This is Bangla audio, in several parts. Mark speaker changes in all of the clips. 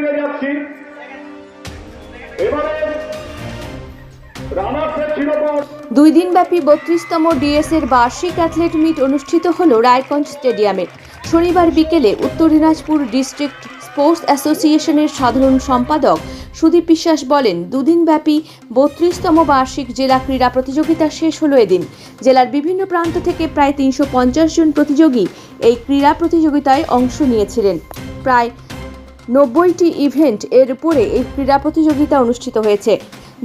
Speaker 1: দিকে যাচ্ছি। এবারে রানার্সের শিরোপা।
Speaker 2: 2 দিনব্যাপী 32তম ডিএসএর বার্ষিক অ্যাথলেট মিট অনুষ্ঠিত হল রায়গঞ্জ স্টেডিয়ামে। শনিবার বিকেলে উত্তর দিনাজপুর ডিস্ট্রিক্ট স্পোর্টস অ্যাসোসিয়েশনের সাধারণ সম্পাদক সুদীপ বিশ্বাস বলেন, 2 দিনব্যাপী 32তম বার্ষিক জেলা ক্রীড়া প্রতিযোগিতা শেষ হলো এদিন। জেলার বিভিন্ন প্রান্ত থেকে প্রায় 350 জন প্রতিযোগী এই ক্রীড়া প্রতিযোগিতায় অংশ নিয়েছিলেন। প্রায় 90টি ইভেন্ট এর উপরে এই ক্রীড়া প্রতিযোগিতা অনুষ্ঠিত হয়েছে।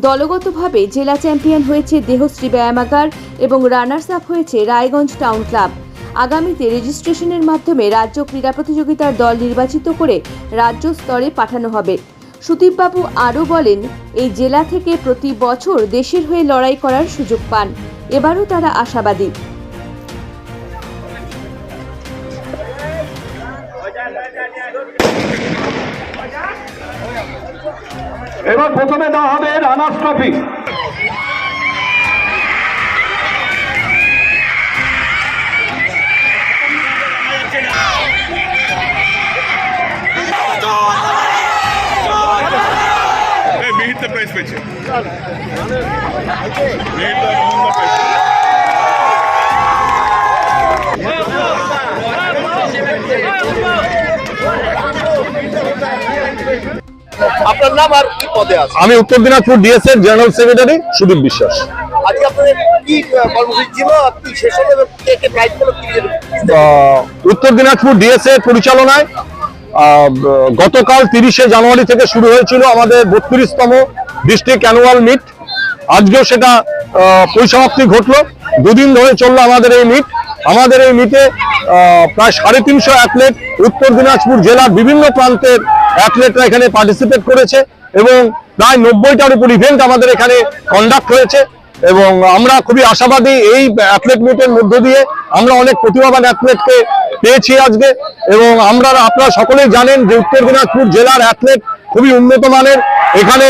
Speaker 2: দলগতভাবে জেলা চ্যাম্পিয়ন হয়েছে দেহশ্রী ব্যায়ামাগার এবং রানার্স আপ হয়েছে রায়গঞ্জ টাউন ক্লাব। আগামীতে রেজিস্ট্রেশনের মাধ্যমে রাজ্য ক্রীড়া প্রতিযোগিতার দল নির্বাচিত করে রাজ্য স্তরে পাঠানো হবে। সুদীপবাবু আরও বলেন, এই জেলা থেকে প্রতি বছর দেশের হয়ে লড়াই করার সুযোগ পান। এবারও তারা আশাবাদী।
Speaker 1: এবার প্রথমে দেওয়া হবে রানার্স ট্রফি।
Speaker 3: মিহিরটা প্রাইজ পেয়েছে।
Speaker 4: আপনার নাম আর কি পদে আছে?
Speaker 5: আমি উত্তর দিনাজপুর ডিএসএর জেনারেল সেক্রেটারি সুদীপ বিশ্বাস।
Speaker 4: আজকে আপনাদের কি কর্মসূচি ছিল, কি শেষ হলো, কে প্রাইজ পেল, কি
Speaker 5: উত্তর দিনাজপুর ডিএসএর পরিচালনায় গতকাল 30শে জানুয়ারি থেকে শুরু হয়েছিল আমাদের 32তম ডিস্ট্রিক্ট অ্যানুয়াল মিট। আজকেও সেটা পরিসমাপ্তি ঘটলো। 2 দিন ধরে চললো আমাদের এই মিট। আমাদের এই মিটে প্রায় 350 অ্যাথলেট উত্তর দিনাজপুর জেলার বিভিন্ন প্রান্তের অ্যাথলেটরা এখানে পার্টিসিপেট করেছে এবং প্রায় 90টার উপর ইভেন্ট আমাদের এখানে কন্ডাক্ট হয়েছে এবং আমরা খুবই আশাবাদী এই অ্যাথলেট মিটের মধ্য দিয়ে আমরা অনেক প্রতিভাবান অ্যাথলেটকে পেয়েছি আজকে। এবং আপনারা সকলেই জানেন যে উত্তর দিনাজপুর জেলার অ্যাথলেট খুবই উন্নত মানের। এখানে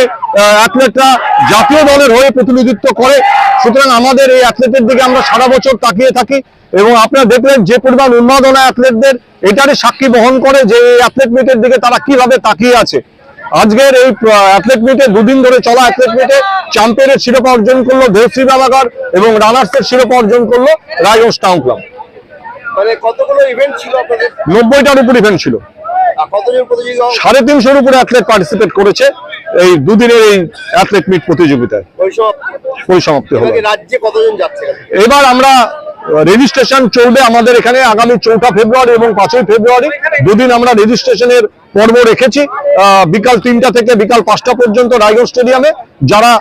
Speaker 5: অ্যাথলেটরা জাতীয় দলের হয়ে প্রতিনিধিত্ব করে। সুতরাং আমাদের এই অ্যাথলেটের দিকে আমরা সারা বছর তাকিয়ে থাকি এবং আপনারা দেখলেন যে পরিমাণ উন্মাদনা অ্যাথলেটদের, এটারই সাক্ষী বহন করে যে এই অ্যাথলেট মিটের দিকে তারা কিভাবে তাকিয়ে আছে। আজকের এই অ্যাথলেট মিটে 2 দিন ধরে চলা অ্যাথলেট মিটে চ্যাম্পিয়নের শিরোপা অর্জন করলো দেহশ্রী ব্যায়ামাগার এবং রানার্সের শিরোপা অর্জন করলো রায়গঞ্জ টাউন ক্লাব।
Speaker 4: মানে কতগুলো ইভেন্ট ছিল আপনাদের?
Speaker 5: 90টার উপর ইভেন্ট ছিল।
Speaker 4: কতজন প্রতিযোগী?
Speaker 5: 350-এর উপরে অ্যাথলেট পার্টিসিপেট করেছে এই 2 দিনের এই অ্যাথলেট মিট প্রতিযোগিতায়। পরিসমাপ্তি হলো।
Speaker 4: রাজ্যে কতজন যাচ্ছে?
Speaker 5: এবার আমরা রেজিস্ট্রেশন চলবে আমাদের এখানে আগামী 4 ফেব্রুয়ারি এবং 5 ফেব্রুয়ারি। 2 দিন আমরা রেজিস্ট্রেশনের পর্ব রেখেছি, বিকাল 3টা থেকে বিকাল 5টা পর্যন্ত রায়গঞ্জ স্টেডিয়ামে। যারা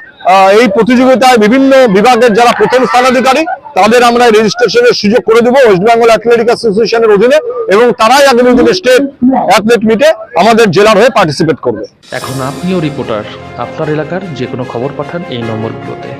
Speaker 5: এই প্রতিযোগিতায় বিভিন্ন বিভাগের যারা প্রথম স্থানাধিকারী তাদের আমরা রেজিস্ট্রেশনের সুযোগ করে দেবো ওয়েস্ট বেঙ্গল অ্যাথলেটিক অ্যাসোসিয়েশনের অধীনে এবং তারাই আগামী দিনে স্টেট অ্যাথলেট মিটে আমাদের জেলার হয়ে পার্টিসিপেট করবে।
Speaker 6: এখন আপনিও রিপোর্টার, আপনার এলাকার যে কোনো খবর পাঠান এই নম্বরগুলোতে।